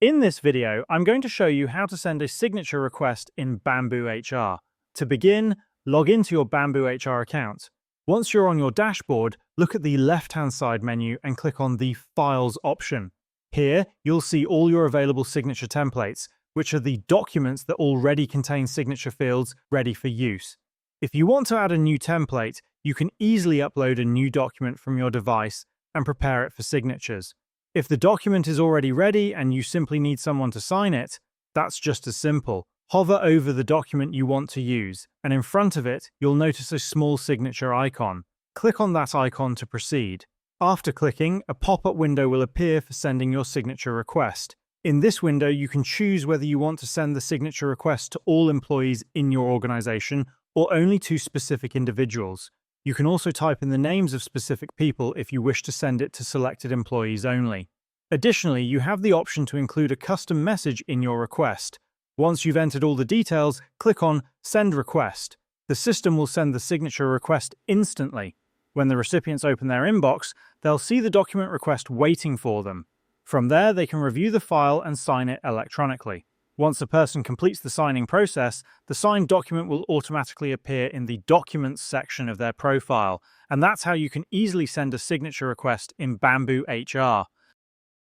In this video, I'm going to show you how to send a signature request in BambooHR. To begin, log into your BambooHR account. Once you're on your dashboard, look at the left-hand side menu and click on the Files option. Here, you'll see all your available signature templates, which are the documents that already contain signature fields ready for use. If you want to add a new template, you can easily upload a new document from your device and prepare it for signatures. If the document is already ready and you simply need someone to sign it, that's just as simple. Hover over the document you want to use, and in front of it, you'll notice a small signature icon. Click on that icon to proceed. After clicking, a pop-up window will appear for sending your signature request. In this window, you can choose whether you want to send the signature request to all employees in your organization or only to specific individuals. You can also type in the names of specific people if you wish to send it to selected employees only. Additionally, you have the option to include a custom message in your request. Once you've entered all the details, click on Send Request. The system will send the signature request instantly. When the recipients open their inbox, they'll see the document request waiting for them. From there, they can review the file and sign it electronically. Once a person completes the signing process, the signed document will automatically appear in the Documents section of their profile, and that's how you can easily send a signature request in BambooHR.